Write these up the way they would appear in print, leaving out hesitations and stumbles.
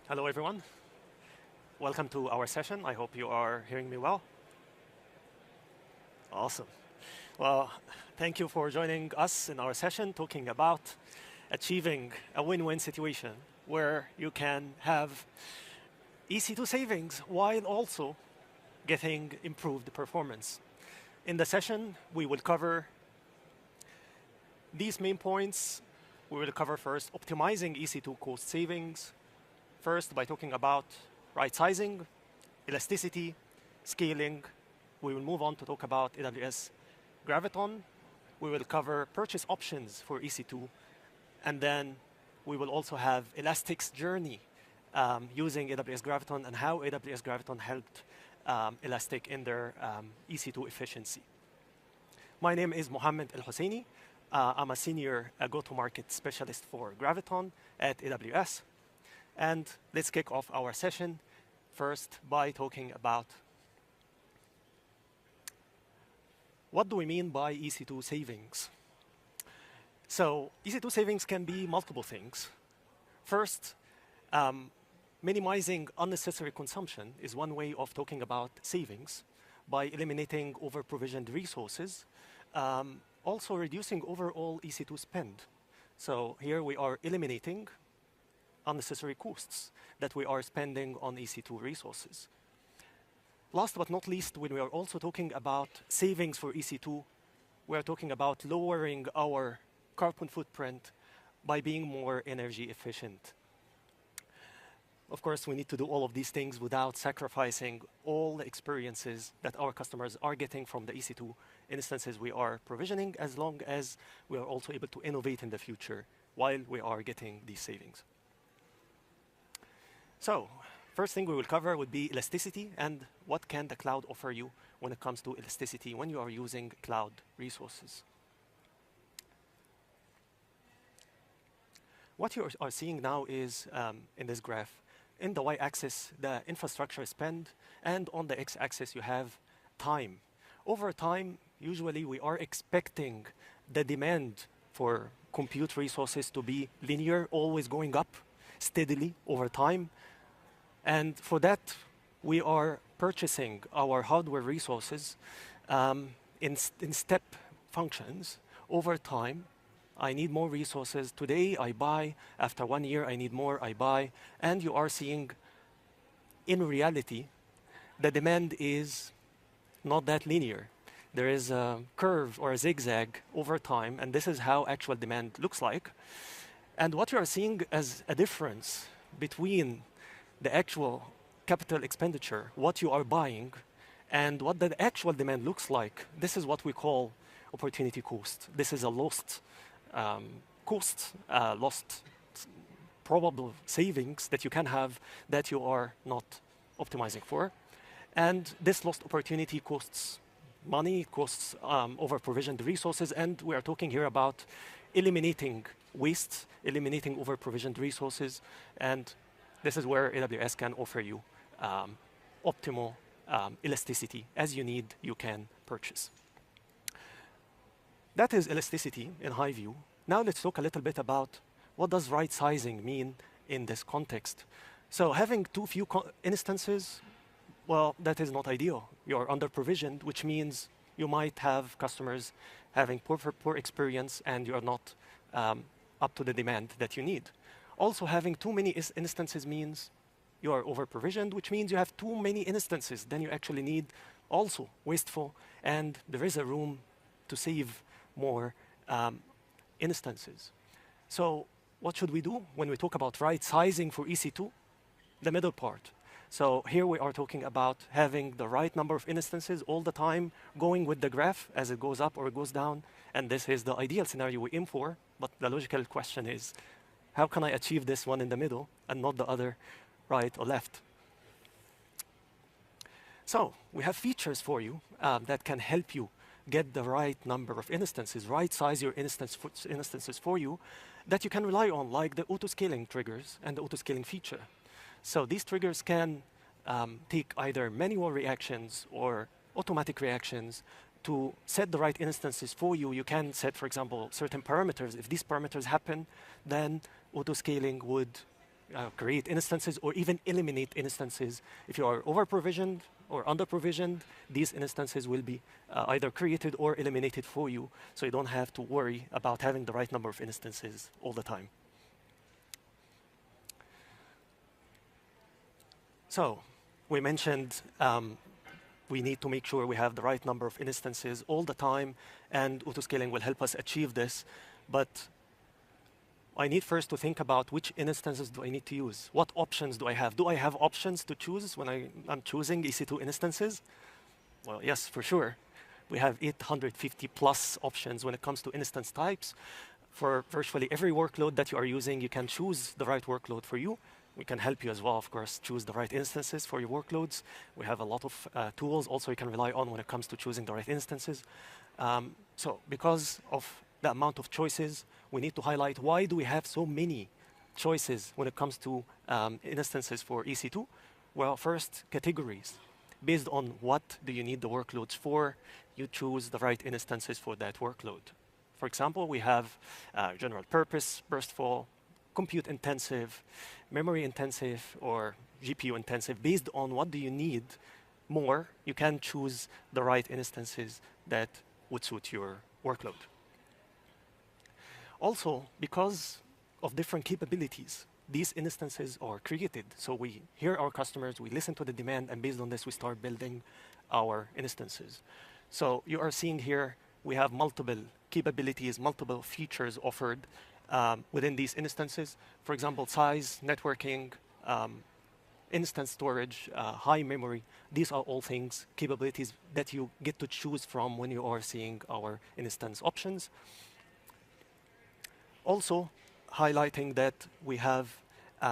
Hello, everyone. Welcome to our session. I hope you are hearing me well. Awesome. Well, thank you for joining us in our session talking about achieving a win-win situation where you can have EC2 savings while also getting improved performance. In the session, we will cover these main points. We will cover first optimizing EC2 cost savings, first by talking about right sizing, elasticity, scaling. We will move on to talk about AWS Graviton. We will cover purchase options for EC2. And then we will also have Elastic's journey using AWS Graviton and how AWS Graviton helped Elastic in their EC2 efficiency. My name is Mohammed El Hosseini. I'm a senior go-to-market specialist for Graviton at AWS. And let's kick off our session first by talking about what do we mean by EC2 savings. So EC2 savings can be multiple things. First, minimizing unnecessary consumption is one way of talking about savings by eliminating over-provisioned resources, also reducing overall EC2 spend. So here we are eliminating unnecessary costs that we are spending on EC2 resources. Last but not least, when we are also talking about savings for EC2, we are talking about lowering our carbon footprint by being more energy efficient. Of course, we need to do all of these things without sacrificing all the experiences that our customers are getting from the EC2 instances we are provisioning, as long as we are also able to innovate in the future while we are getting these savings. So, first thing we will cover would be elasticity and what can the cloud offer you when it comes to elasticity when you are using cloud resources. What you are seeing now is in this graph, in the y-axis, the infrastructure spend, and on the x-axis, you have time. Over time, usually we are expecting the demand for compute resources to be linear, always going up steadily over time. And for that, we are purchasing our hardware resources in step functions over time. I need more resources. Today, I buy. After 1 year, I need more, I buy. And you are seeing, in reality, the demand is not that linear. There is a curve or a zigzag over time, and this is how actual demand looks like. And what you are seeing as a difference between the actual capital expenditure, what you are buying, and what the actual demand looks like, this is what we call opportunity cost. This is a lost cost, lost probable savings that you can have that you are not optimizing for. And this lost opportunity costs money, costs over-provisioned resources, and we are talking here about eliminating waste, eliminating over-provisioned resources, and this is where AWS can offer you optimal elasticity. As you need, you can purchase. That is elasticity in high view. Now let's talk a little bit about what does right sizing mean in this context. So having too few instances, well, that is not ideal. You're under-provisioned, which means you might have customers having poor experience and you're not up to the demand that you need. Also, having too many instances means you are over-provisioned, which means you have too many instances. Then you actually need also wasteful, and there is a room to save more instances. So what should we do when we talk about right sizing for EC2? The middle part. So here we are talking about having the right number of instances all the time, going with the graph as it goes up or it goes down. And this is the ideal scenario we aim for. But the logical question is, how can I achieve this one in the middle and not the other right or left? So we have features for you that can help you get the right number of instances, right size your instances for you that you can rely on, like the auto-scaling triggers and the auto-scaling feature. So these triggers can take either manual reactions or automatic reactions to set the right instances for you. You can set, for example, certain parameters. If these parameters happen, then auto-scaling would create instances or even eliminate instances. If you are over-provisioned or under-provisioned, these instances will be either created or eliminated for you, so you don't have to worry about having the right number of instances all the time. So we mentioned we need to make sure we have the right number of instances all the time, and autoscaling will help us achieve this. But I need first to think about which instances do I need to use? What options do I have? Do I have options to choose when I'm choosing EC2 instances? Well, yes, for sure. We have 850 plus options when it comes to instance types. For virtually every workload that you are using, you can choose the right workload for you. We can help you as well, of course, choose the right instances for your workloads. We have a lot of tools also you can rely on when it comes to choosing the right instances. So because of the amount of choices, we need to highlight why do we have so many choices when it comes to instances for EC2? Well, first, categories. Based on what do you need the workloads for, you choose the right instances for that workload. For example, we have general purpose, burstful, compute intensive, memory intensive, or GPU intensive. Based on what do you need more, you can choose the right instances that would suit your workload. Also, because of different capabilities, these instances are created. So we hear our customers, we listen to the demand, and based on this, we start building our instances. So you are seeing here, we have multiple capabilities, multiple features offered within these instances. For example, size, networking, instance storage, high memory. These are all things, capabilities that you get to choose from when you are seeing our instance options. Also, highlighting that we have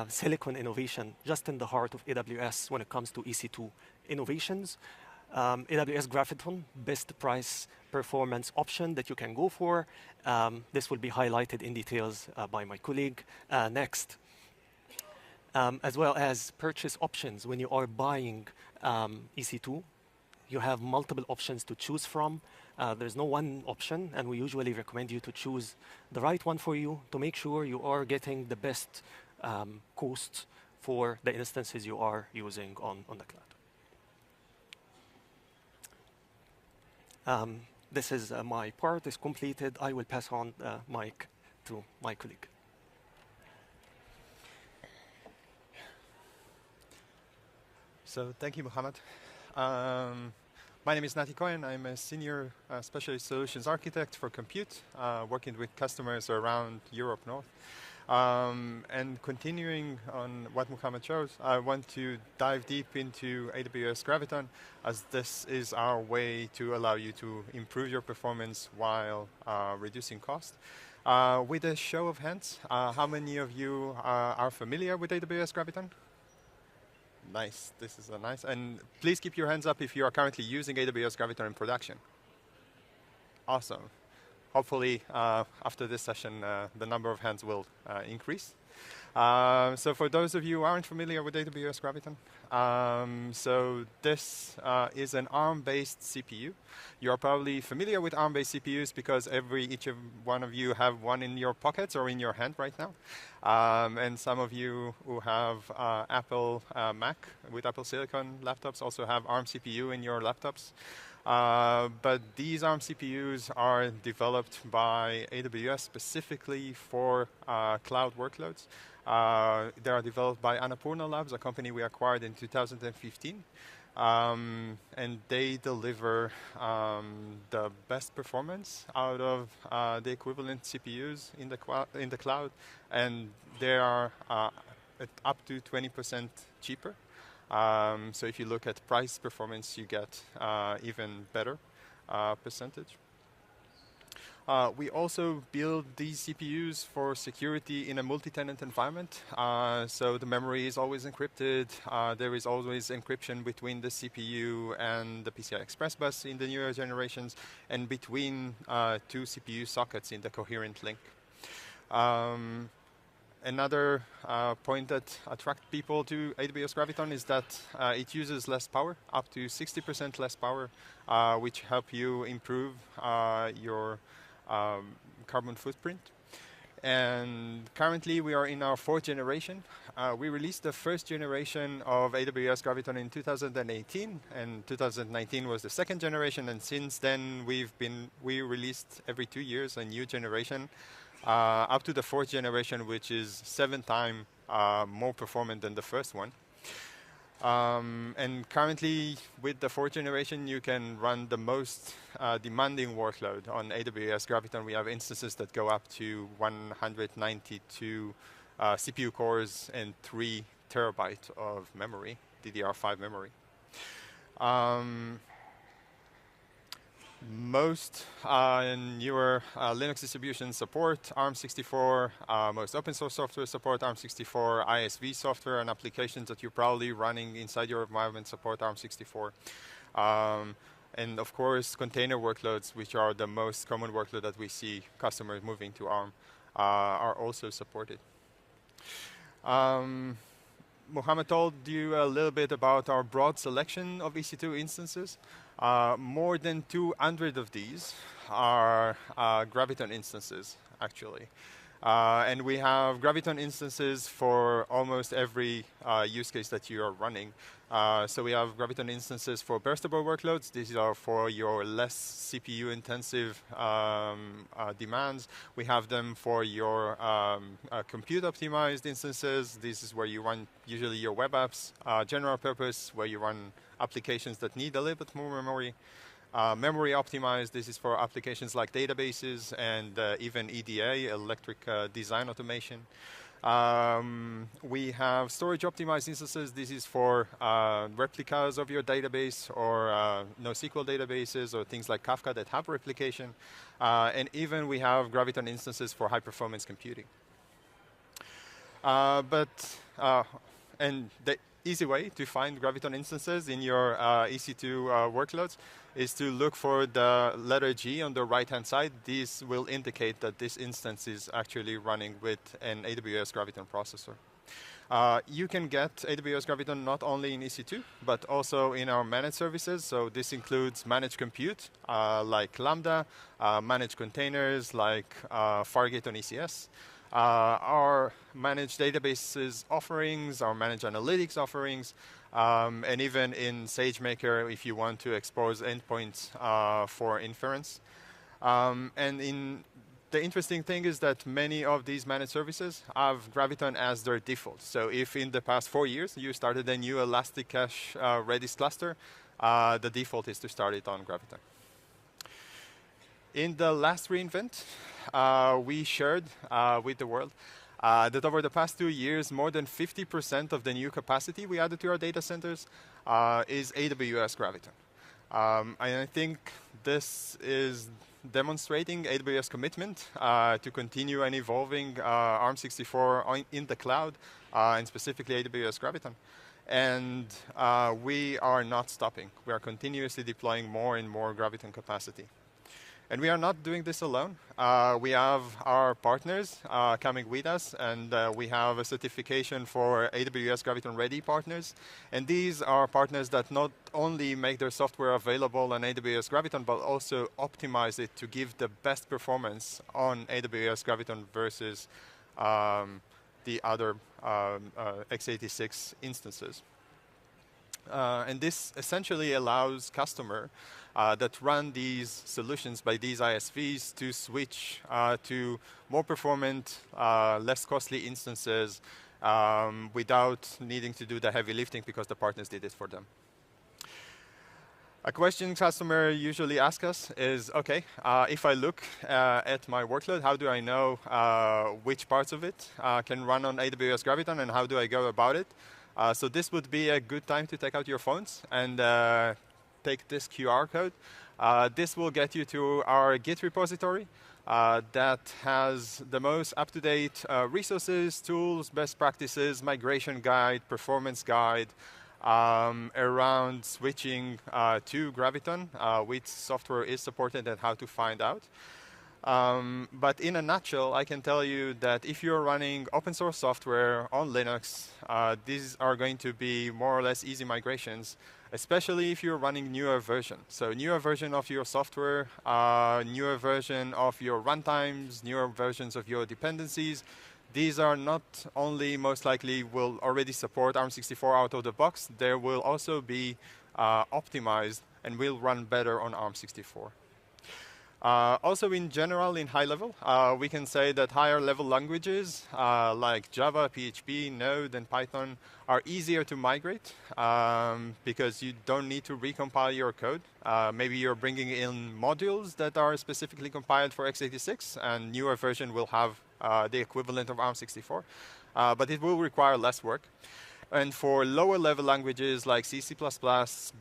silicon innovation just in the heart of AWS when it comes to EC2 innovations. AWS Graviton, best price performance option that you can go for. This will be highlighted in details by my colleague next. As well as purchase options. When you are buying EC2, you have multiple options to choose from. There's no one option, and we usually recommend you to choose the right one for you to make sure you are getting the best cost for the instances you are using on the cloud. This is my part is completed. I will pass on the mic to my colleague. So thank you, Mohammed. My name is Nati Cohen. I'm a senior specialist solutions architect for compute, working with customers around Europe North. And continuing on what Mohammed shows, I want to dive deep into AWS Graviton, as this is our way to allow you to improve your performance while reducing cost. With a show of hands, how many of you are familiar with AWS Graviton? Nice, this is a nice, and please keep your hands up if you are currently using AWS Graviton in production. Awesome. Hopefully, after this session, the number of hands will increase. So for those of you who aren't familiar with AWS Graviton, so this is an ARM-based CPU. You are probably familiar with ARM-based CPUs because each one of you have one in your pockets or in your hand right now. And some of you who have Apple Mac with Apple Silicon laptops also have ARM CPU in your laptops. But these ARM CPUs are developed by AWS specifically for cloud workloads. They are developed by Annapurna Labs, a company we acquired in 2015. And they deliver the best performance out of the equivalent CPUs in the cloud. And they are up to 20% cheaper. So if you look at price performance, you get even better percentage. We also build these CPUs for security in a multi-tenant environment. So the memory is always encrypted. There is always encryption between the CPU and the PCI Express bus in the newer generations, and between two CPU sockets in the coherent link. Another point that attracts people to AWS Graviton is that it uses less power, up to 60% less power, which help you improve your carbon footprint. And currently we are in our 4th generation. We released the 1st generation of AWS Graviton in 2018, and 2019 was the 2nd generation, and since then we released every 2 years a new generation, up to the 4th generation, which is 7 times more performant than the first one. And currently, with the 4th generation, you can run the most demanding workload on AWS Graviton. We have instances that go up to 192 CPU cores and 3 terabytes of memory, DDR5 memory. Most newer Linux distributions support ARM64. Most open source software support ARM64. ISV software and applications that you're probably running inside your environment support ARM64. And of course, container workloads, which are the most common workload that we see customers moving to ARM, are also supported. Mohammed told you a little bit about our broad selection of EC2 instances. More than 200 of these are Graviton instances, actually. And we have Graviton instances for almost every use case that you are running. So we have Graviton instances for burstable workloads. These are for your less CPU-intensive demands. We have them for your compute-optimized instances. This is where you run usually your web apps. General purpose, where you run applications that need a little bit more memory. Memory optimized, this is for applications like databases and even EDA, electric design automation. We have storage optimized instances. This is for replicas of your database or NoSQL databases or things like Kafka that have replication. And even we have Graviton instances for high performance computing. And the easy way to find Graviton instances in your EC2 workloads is to look for the letter G on the right-hand side. This will indicate that this instance is actually running with an AWS Graviton processor. You can get AWS Graviton not only in EC2, but also in our managed services. So this includes managed compute, like Lambda, managed containers, like Fargate on ECS, our managed databases offerings, our managed analytics offerings, and even in SageMaker if you want to expose endpoints for inference. The interesting thing is that many of these managed services have Graviton as their default. So if in the past 4 years you started a new Elastic Cache Redis cluster, the default is to start it on Graviton. In the last reInvent, we shared with the world that over the past 2 years, more than 50% of the new capacity we added to our data centers is AWS Graviton. And I think this is demonstrating AWS commitment to continue and evolving ARM64 in the cloud, and specifically AWS Graviton. And we are not stopping. We are continuously deploying more and more Graviton capacity. And we are not doing this alone. We have our partners coming with us, and we have a certification for AWS Graviton Ready partners. And these are partners that not only make their software available on AWS Graviton, but also optimize it to give the best performance on AWS Graviton versus the other x86 instances. And this essentially allows customers that run these solutions by these ISVs to switch to more performant, less costly instances without needing to do the heavy lifting because the partners did it for them. A question customer usually asks us is, okay, if I look at my workload, how do I know which parts of it can run on AWS Graviton, and how do I go about it? So this would be a good time to take out your phones and take this QR code. This will get you to our Git repository that has the most up-to-date resources, tools, best practices, migration guide, performance guide around switching to Graviton, which software is supported and how to find out. But in a nutshell, I can tell you that if you're running open source software on Linux, these are going to be more or less easy migrations, especially if you're running newer version. So newer version of your software, newer version of your runtimes, newer versions of your dependencies. These are not only most likely will already support ARM64 out of the box, they will also be optimized and will run better on ARM64. Also, in general, in high level, we can say that higher level languages like Java, PHP, Node, and Python are easier to migrate because you don't need to recompile your code. Maybe you're bringing in modules that are specifically compiled for x86, and newer version will have the equivalent of ARM64, but it will require less work. And for lower level languages like C, C++,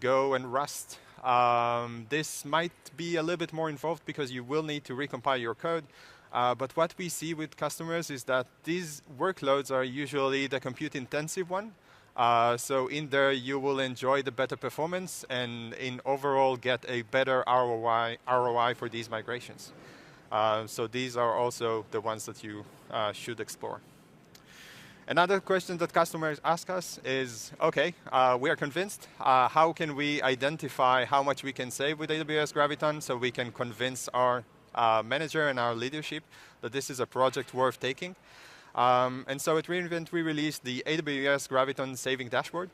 Go, and Rust, this might be a little bit more involved because you will need to recompile your code. But what we see with customers is that these workloads are usually the compute intensive one. So in there, you will enjoy the better performance and in overall get a better ROI for these migrations. So these are also the ones that you should explore. Another question that customers ask us is, okay, we are convinced. How can we identify how much we can save with AWS Graviton so we can convince our manager and our leadership that this is a project worth taking? And so at re:Invent, we released the AWS Graviton Saving Dashboard,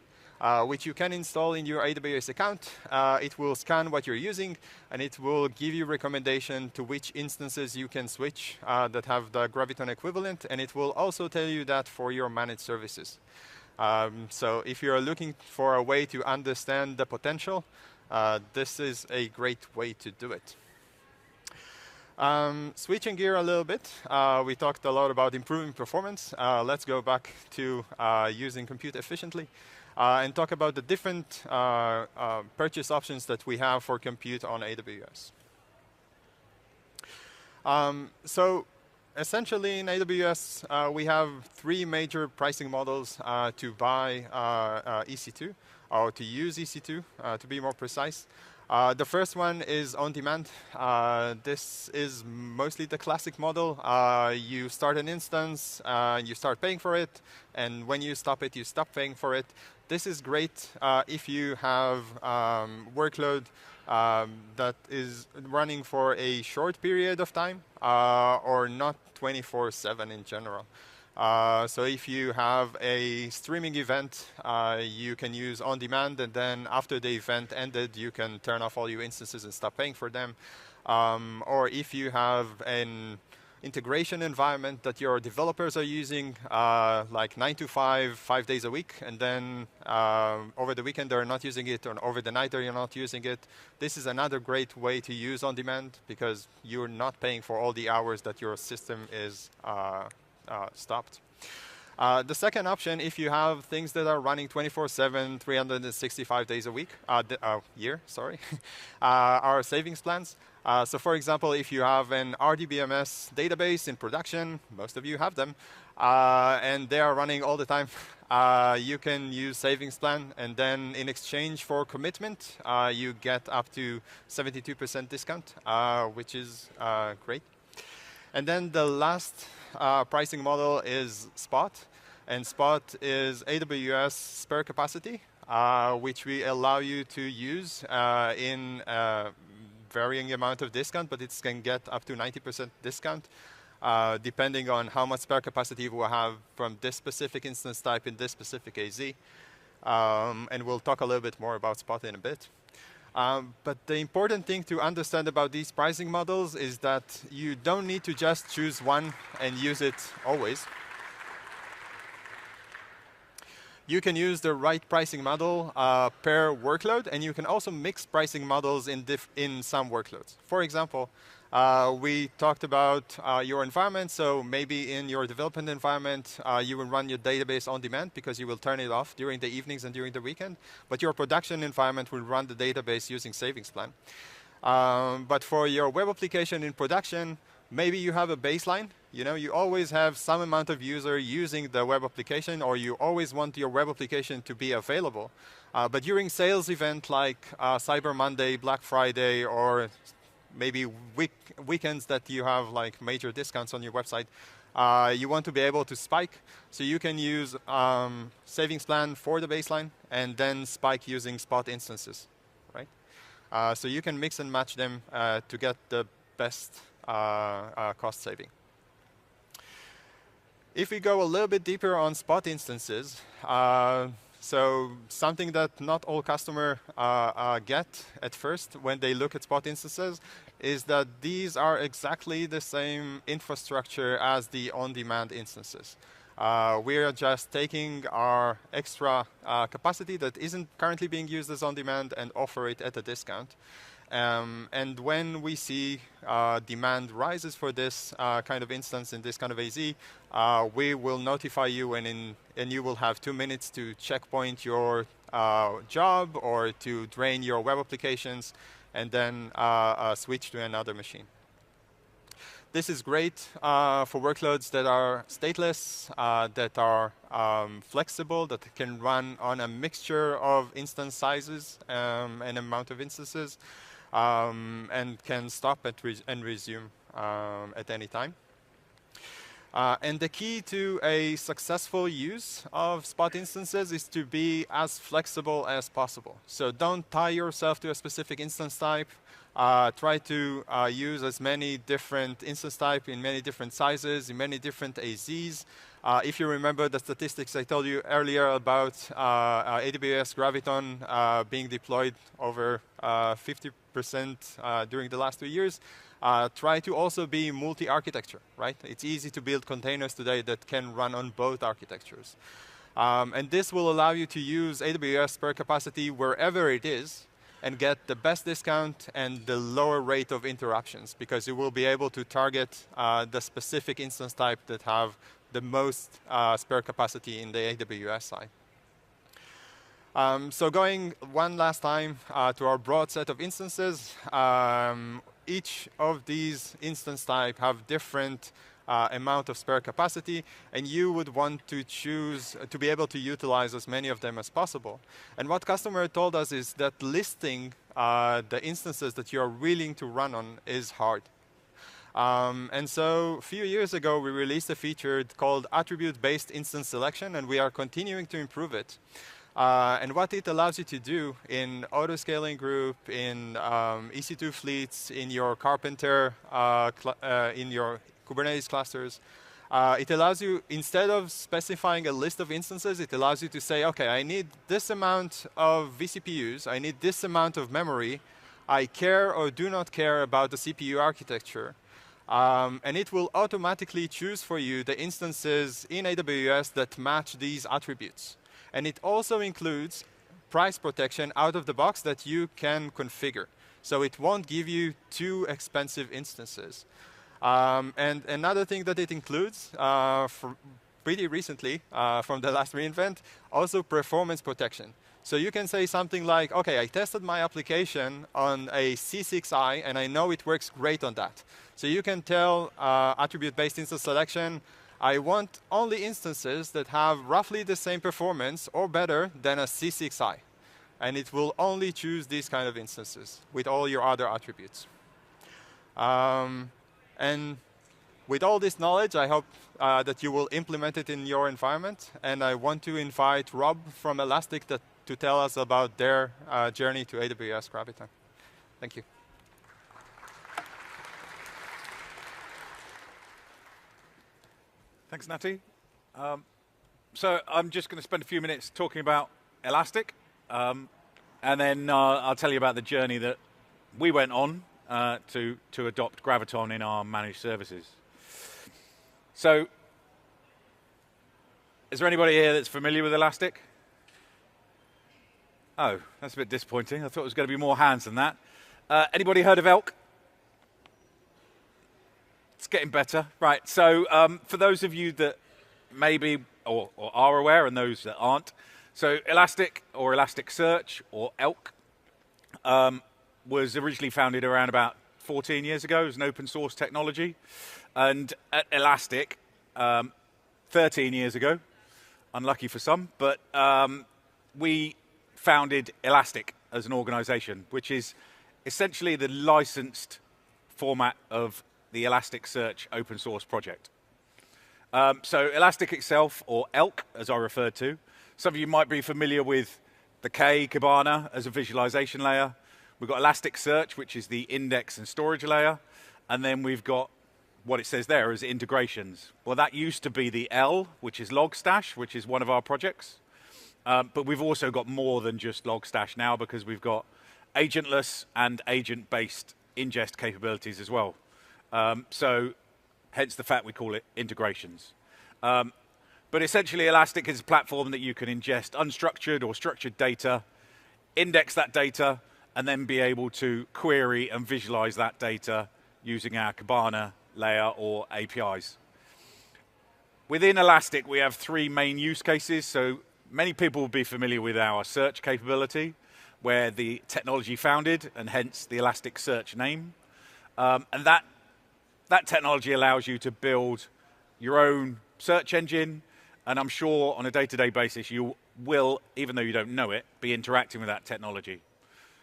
which you can install in your AWS account. It will scan what you're using, and it will give you recommendation to which instances you can switch that have the Graviton equivalent, and it will also tell you that for your managed services. So if you're looking for a way to understand the potential, this is a great way to do it. Switching gear a little bit, we talked a lot about improving performance. Let's go back to using compute efficiently. And talk about the different purchase options that we have for compute on AWS. So essentially in AWS, we have three major pricing models to buy EC2, or to use EC2, to be more precise. The first one is on demand. This is mostly the classic model. You start an instance, you start paying for it, and when you stop it, you stop paying for it. This is great if you have workload that is running for a short period of time or not 24/7 in general. So if you have a streaming event, you can use on demand, and then after the event ended, you can turn off all your instances and stop paying for them. Or if you have an integration environment that your developers are using, like 9 to 5, 5 days a week, and then over the weekend they're not using it, or over the night they're not using it. This is another great way to use on demand because you're not paying for all the hours that your system is stopped. The second option, if you have things that are running 24/7, 365 days a week, year, sorry, are savings plans. So for example, if you have an RDBMS database in production, most of you have them, and they are running all the time, you can use savings plan, and then in exchange for commitment, you get up to 72% discount, which is great. And then the last pricing model is Spot. And Spot is AWS spare capacity, which we allow you to use in varying amount of discount, but it can get up to 90% discount, depending on how much spare capacity we will have from this specific instance type in this specific AZ. And we'll talk a little bit more about Spot in a bit. But the important thing to understand about these pricing models is that you don't need to just choose one and use it always. You can use the right pricing model per workload, and you can also mix pricing models in some workloads. For example, we talked about your environment. So maybe in your development environment, you will run your database on demand because you will turn it off during the evenings and during the weekend. But your production environment will run the database using savings plan. But for your web application in production, maybe you have a baseline. You know, you always have some amount of user using the web application, or you always want your web application to be available. But during sales event like Cyber Monday, Black Friday, or maybe weekends that you have like major discounts on your website, you want to be able to spike. So you can use savings plan for the baseline and then spike using spot instances, right? So you can mix and match them to get the best cost saving. If we go a little bit deeper on spot instances, so something that not all customers get at first when they look at spot instances is that these are exactly the same infrastructure as the on-demand instances. We are just taking our extra capacity that isn't currently being used as on-demand and offer it at a discount. And when we see demand rises for this kind of instance in this kind of AZ, we will notify you, and you will have 2 minutes to checkpoint your job or to drain your web applications and then switch to another machine. This is great for workloads that are stateless, that are flexible, that can run on a mixture of instance sizes and amount of instances, and can stop and resume at any time. And the key to a successful use of spot instances is to be as flexible as possible. So don't tie yourself to a specific instance type. Try to use as many different instance types in many different sizes, in many different AZs. If you remember the statistics I told you earlier about AWS Graviton being deployed over 50% during the last 2 years, try to also be multi-architecture, right? It's easy to build containers today that can run on both architectures. And this will allow you to use AWS spare capacity wherever it is and get the best discount and the lower rate of interruptions, because you will be able to target the specific instance type that have the most spare capacity in the AWS side. So going one last time to our broad set of instances, each of these instance types have different amount of spare capacity, and you would want to choose to be able to utilize as many of them as possible. And what customer told us is that listing the instances that you're willing to run on is hard. And so a few years ago, we released a feature called attribute-based instance selection, and we are continuing to improve it. And what it allows you to do in auto-scaling group, in EC2 fleets, in your Carpenter, in your Kubernetes clusters, it allows you, instead of specifying a list of instances, it allows you to say, okay, I need this amount of vCPUs, I need this amount of memory, I care or do not care about the CPU architecture. And it will automatically choose for you the instances in AWS that match these attributes. And it also includes price protection out of the box that you can configure. So it won't give you too expensive instances. And another thing that it includes, pretty recently, from the last reInvent, also performance protection. So you can say something like, okay, I tested my application on a C6i, and I know it works great on that. So you can tell attribute-based instance selection, I want only instances that have roughly the same performance or better than a C6i. And it will only choose these kind of instances with all your other attributes. And with all this knowledge, I hope that you will implement it in your environment. And I want to invite Rob from Elastic to tell us about their journey to AWS Graviton. Thank you. Thanks, Nati. So I'm just going to spend a few minutes talking about Elastic, and then I'll tell you about the journey that we went on to adopt Graviton in our managed services. So, is there anybody here that's familiar with Elastic? Oh, that's a bit disappointing. I thought it was going to be more hands than that. Anybody heard of Elk? It's getting better. Right, so for those of you that maybe or are aware and those that aren't, so Elastic or Elasticsearch or Elk was originally founded around about 14 years ago as an open source technology. And at Elastic, 13 years ago, unlucky for some, but we founded Elastic as an organization, which is essentially the licensed format of the Elasticsearch open source project. So Elastic itself, or ELK, as I referred to. Some of you might be familiar with the Kibana as a visualization layer. We've got Elasticsearch, which is the index and storage layer. And then we've got what it says there as integrations. Well, that used to be the L, which is Logstash, which is one of our projects. But we've also got more than just Logstash now, because we've got agentless and agent-based ingest capabilities as well. So hence the fact we call it integrations. But essentially, Elastic is a platform that you can ingest unstructured or structured data, index that data, and then be able to query and visualize that data using our Kibana layer or APIs. Within Elastic, we have 3 main use cases. So many people will be familiar with our search capability, where the technology founded, and hence the Elasticsearch name. And that technology allows you to build your own search engine, and I'm sure on a day-to-day basis you will, even though you don't know it, be interacting with that technology.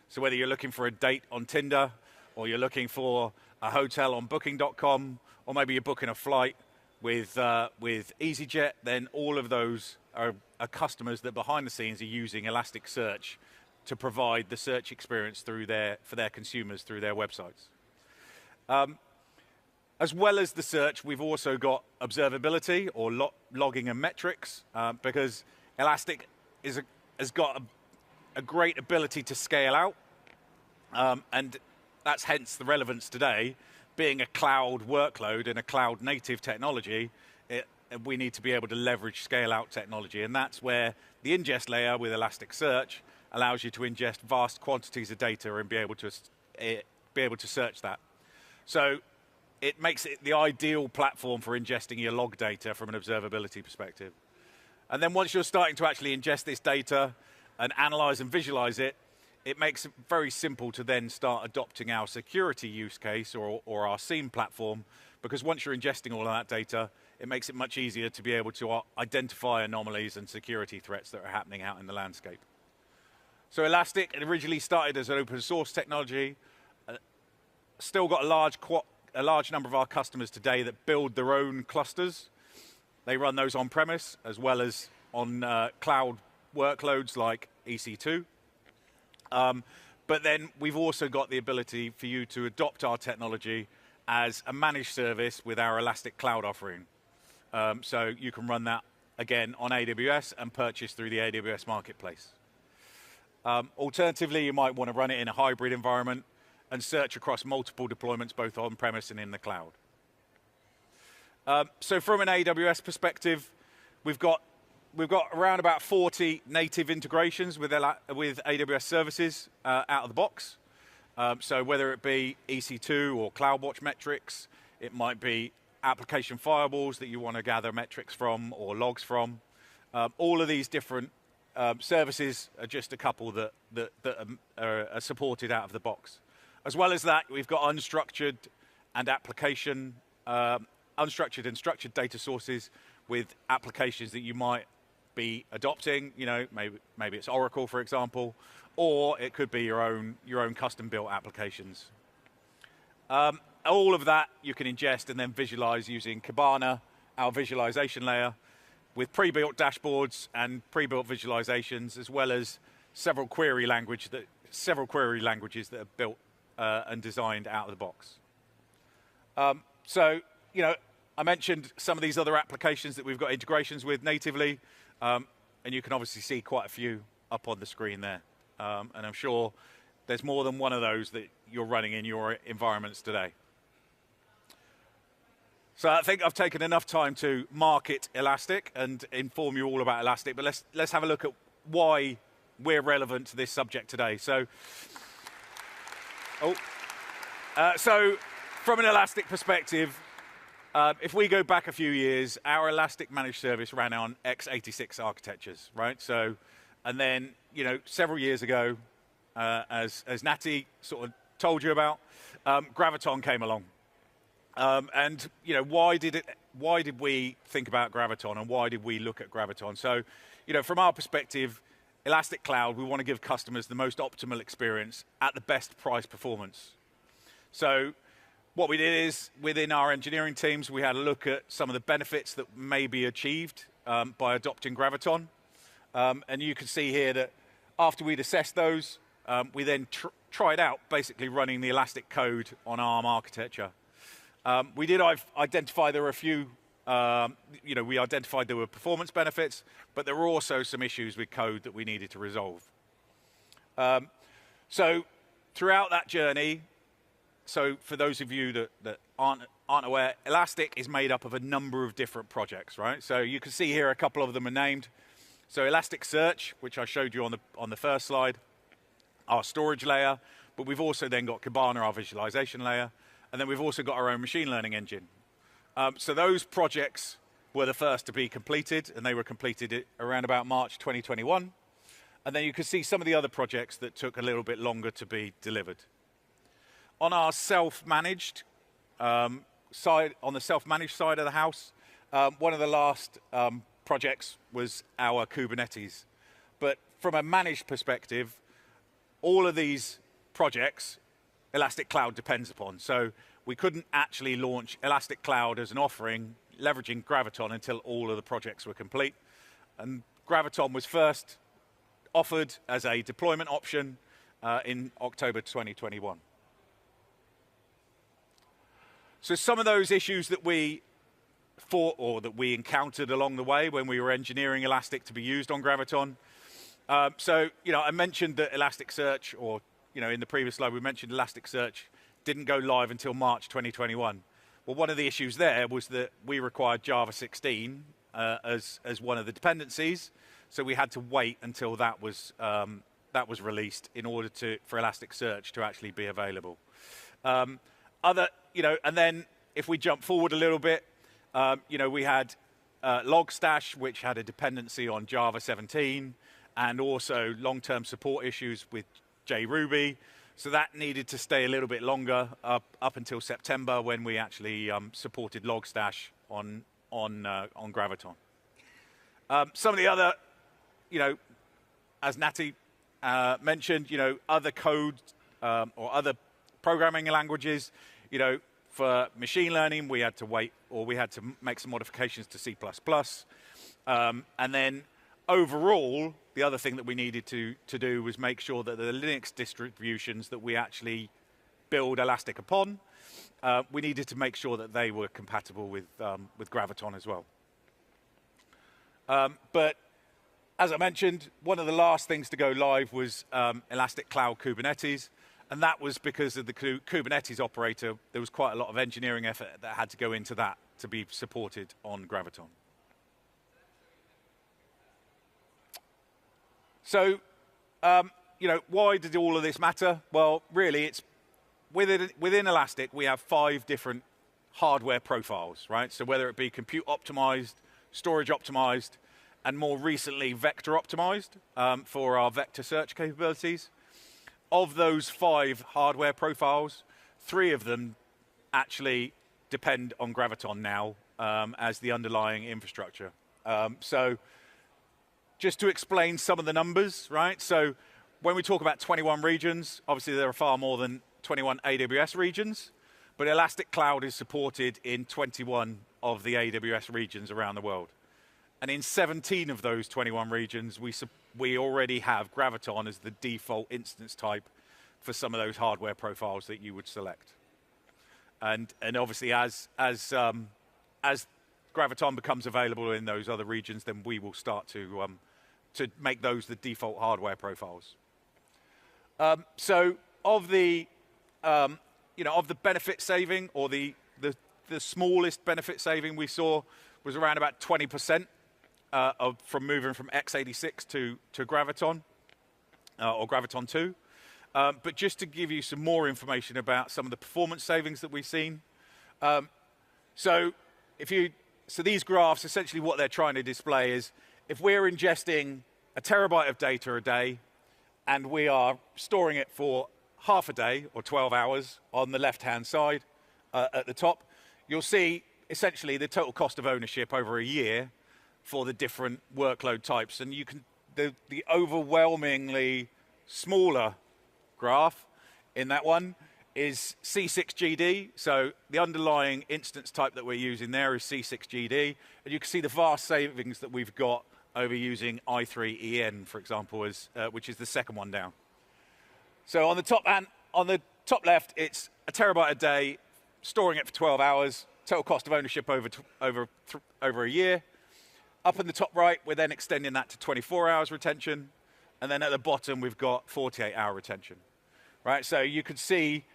So whether you're looking for a date on Tinder, or you're looking for a hotel on Booking.com, or maybe you're booking a flight with EasyJet, then all of those are customers that behind the scenes are using Elasticsearch to provide the search experience for their consumers through their websites. As well as the search, we've also got observability, or logging and metrics, because Elastic has got a great ability to scale out, and that's hence the relevance today. Being a cloud workload and a cloud native technology, we need to be able to leverage scale out technology, and that's where the ingest layer with Elasticsearch allows you to ingest vast quantities of data and be able to search that. So it makes it the ideal platform for ingesting your log data from an observability perspective. And then once you're starting to actually ingest this data and analyze and visualize it, it makes it very simple to then start adopting our security use case or our SIEM platform, because once you're ingesting all of that data, it makes it much easier to be able to identify anomalies and security threats that are happening out in the landscape. So Elastic, it originally started as an open source technology, still got a large number of our customers today that build their own clusters. They run those on-premise as well as on cloud workloads like EC2. But then we've also got the ability for you to adopt our technology as a managed service with our Elastic Cloud offering. So you can run that, again, on AWS and purchase through the AWS Marketplace. Alternatively, you might want to run it in a hybrid environment and search across multiple deployments, both on-premise and in the cloud. So from an AWS perspective, we've got around about 40 native integrations with AWS services out of the box. So whether it be EC2 or CloudWatch metrics, it might be application firewalls that you want to gather metrics from or logs from. All of these different services are just a couple that are supported out of the box. As well as that, we've got unstructured and structured data sources with applications that you might be adopting. You know, maybe it's Oracle, for example, or it could be your own custom-built applications. All of that you can ingest and then visualize using Kibana, our visualization layer, with pre-built dashboards and pre-built visualizations, as well as several query languages that are built and designed out of the box. So, you know, I mentioned some of these other applications that we've got integrations with natively, and you can obviously see quite a few up on the screen there. And I'm sure there's more than one of those that you're running in your environments today. So I think I've taken enough time to market Elastic and inform you all about Elastic, but let's have a look at why we're relevant to this subject today. So from an Elastic perspective, if we go back a few years, our Elastic managed service ran on x86 architectures, right? So, and then, you know, several years ago, as Natty sort of told you about, Graviton came along. And, you know, why did we think about Graviton, and why did we look at Graviton? So, you know, from our perspective, Elastic Cloud, we want to give customers the most optimal experience at the best price performance. So what we did is, within our engineering teams, we had a look at some of the benefits that may be achieved by adopting Graviton. And you can see here that after we'd assessed those, we then tried out basically running the Elastic code on ARM architecture. We did identify there were a few, we identified there were performance benefits, but there were also some issues with code that we needed to resolve. So throughout that journey, so for those of you that aren't aware, Elastic is made up of a number of different projects, right? So you can see here a couple of them are named. So Elasticsearch, which I showed you on the first slide, our storage layer, but we've also then got Kibana, our visualization layer, and then we've also got our own machine learning engine. So those projects were the first to be completed, and they were completed around about March 2021. And then you can see some of the other projects that took a little bit longer to be delivered. On our self-managed side, on the self-managed side of the house, one of the last projects was our Kubernetes. But from a managed perspective, all of these projects, Elastic Cloud depends upon. So we couldn't actually launch Elastic Cloud as an offering, leveraging Graviton, until all of the projects were complete. And Graviton was first offered as a deployment option in October 2021. So some of those issues that we thought or that we encountered along the way when we were engineering Elastic to be used on Graviton. So, I mentioned that Elasticsearch, or, in the previous slide, we mentioned Elasticsearch didn't go live until March 2021. Well, one of the issues there was that we required Java 16 as one of the dependencies. So we had to wait until that was released in order for Elasticsearch to actually be available. And then if we jump forward a little bit, we had Logstash, which had a dependency on Java 17, and also long-term support issues with JRuby. So that needed to stay a little bit longer, up until September, when we actually supported Logstash on Graviton. Some of the other, as Natty mentioned, other code or other programming languages, for machine learning, we had to wait, or we had to make some modifications to C++. And then overall, the other thing that we needed to do was make sure that the Linux distributions that we actually build Elastic upon, we needed to make sure that they were compatible with Graviton as well. But as I mentioned, one of the last things to go live was Elastic Cloud Kubernetes. And that was because of the Kubernetes operator. There was quite a lot of engineering effort that had to go into that to be supported on Graviton. So, why did all of this matter? Well, really, it's within Elastic, we have 5 different hardware profiles, right? So whether it be compute optimized, storage optimized, and more recently, vector optimized for our vector search capabilities. Of those 5 hardware profiles, 3 of them actually depend on Graviton now as the underlying infrastructure. So just to explain some of the numbers, right? So when we talk about 21 regions, obviously there are far more than 21 AWS regions, but Elastic Cloud is supported in 21 of the AWS regions around the world. And in 17 of those 21 regions, we already have Graviton as the default instance type for some of those hardware profiles that you would select. And obviously, as Graviton becomes available in those other regions, then we will start to make those the default hardware profiles. So of the benefit saving, or the smallest benefit saving we saw was around about 20%. From moving from x86 to Graviton, or Graviton 2. But just to give you some more information about some of the performance savings that we've seen. So these graphs, essentially what they're trying to display is, if we're ingesting a terabyte of data a day, and we are storing it for half a day, or 12 hours, on the left-hand side at the top, you'll see essentially the total cost of ownership over a year for the different workload types. And you can, the overwhelmingly smaller graph in that one is C6GD. So the underlying instance type that we're using there is C6GD. And you can see the vast savings that we've got over using i3EN, for example, which is the second one down. So on the top left, it's a terabyte a day, storing it for 12 hours, total cost of ownership over a year. Up in the top right, we're then extending that to 24 hours retention. And then at the bottom, we've got 48-hour retention. Right? So you can see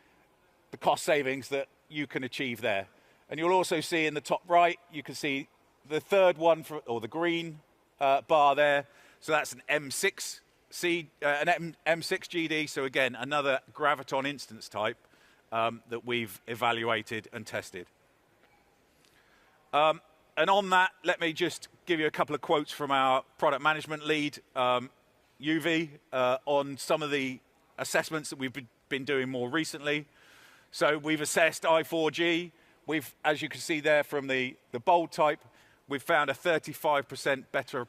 the cost savings that you can achieve there. And you'll also see in the top right, you can see the third one, or the green bar there. So that's an M6GD. So again, another Graviton instance type that we've evaluated and tested. And on that, let me just give you a couple of quotes from our product management lead, UV, on some of the assessments that we've been doing more recently. So we've assessed i4G. As you can see there from the bold type, we've found a 35% better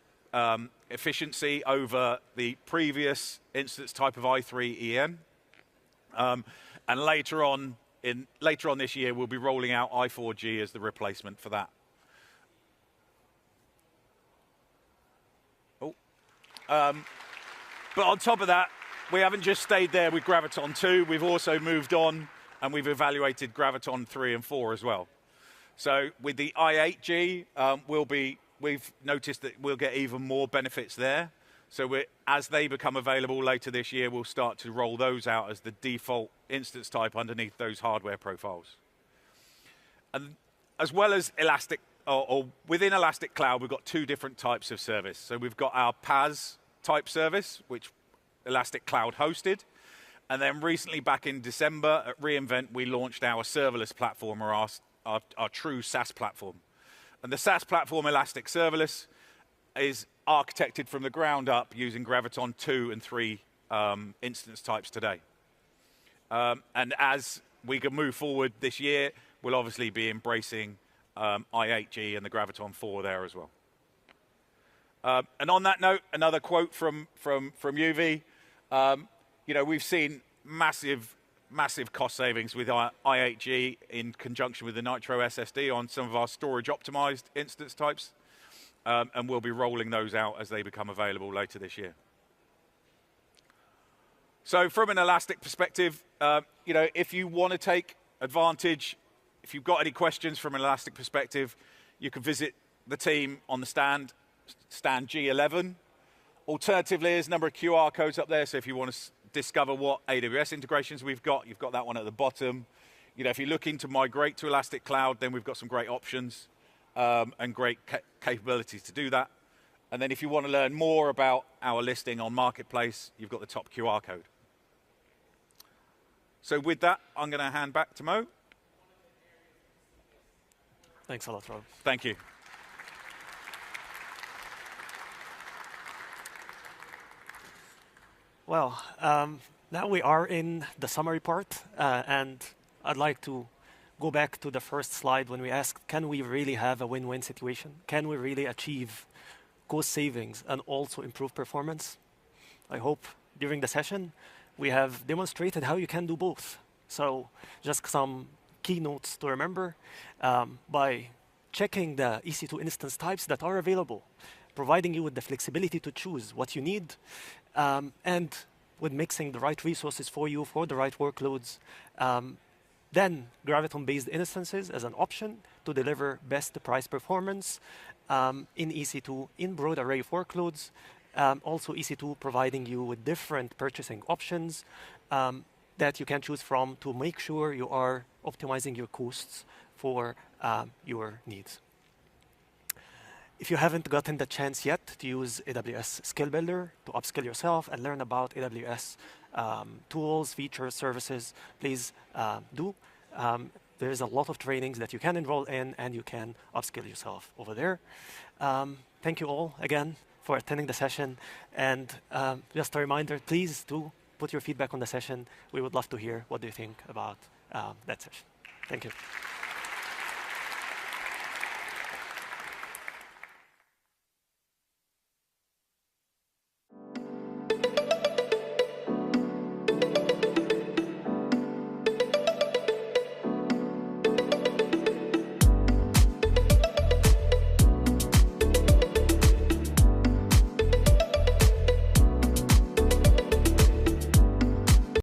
efficiency over the previous instance type of i3EN. And later on this year, we'll be rolling out i4G as the replacement for that. But on top of that, we haven't just stayed there with Graviton 2. We've also moved on, and we've evaluated Graviton 3 and 4 as well. So with the i8G, we've noticed that we'll get even more benefits there. So as they become available later this year, we'll start to roll those out as the default instance type underneath those hardware profiles. And as well as Elastic, or within Elastic Cloud, we've got two different types of service. So we've got our PaaS type service, which Elastic Cloud hosted. And then recently, back in December at reInvent, we launched our serverless platform, or our true SaaS platform. And the SaaS platform, Elastic Serverless, is architected from the ground up using Graviton 2 and 3 instance types today. And as we can move forward this year, we'll obviously be embracing i8G and the Graviton 4 there as well. And on that note, another quote from UV. We've seen massive cost savings with i8G in conjunction with the Nitro SSD on some of our storage optimized instance types. And we'll be rolling those out as they become available later this year. So from an Elastic perspective, if you want to take advantage, if you've got any questions from an Elastic perspective, you can visit the team on the stand G11. Alternatively, there's a number of QR codes up there, so if you want to discover what AWS integrations we've got, you've got that one at the bottom. If you're looking to migrate to Elastic Cloud, then we've got some great options and great capabilities to do that. And then if you want to learn more about our listing on Marketplace, you've got the top QR code. So with that, I'm going to hand back to Mo. Thanks a lot, Rob. Thank you. Well, now we are in the summary part, and I'd like to go back to the first slide when we asked, can we really have a win-win situation? Can we really achieve cost savings and also improve performance? I hope during the session we have demonstrated how you can do both. So just some keynotes to remember by checking the EC2 instance types that are available, providing you with the flexibility to choose what you need, and with mixing the right resources for you for the right workloads. Then Graviton-based instances as an option to deliver best price performance in EC2 in broad array of workloads. Also EC2 providing you with different purchasing options that you can choose from to make sure you are optimizing your costs for your needs. If you haven't gotten the chance yet to use AWS Skill Builder to upskill yourself and learn about AWS tools, features, services, please do. There's a lot of trainings that you can enroll in and you can upskill yourself over there. Thank you all again for attending the session. And just a reminder, please do put your feedback on the session. We would love to hear what do you think about that session. Thank you.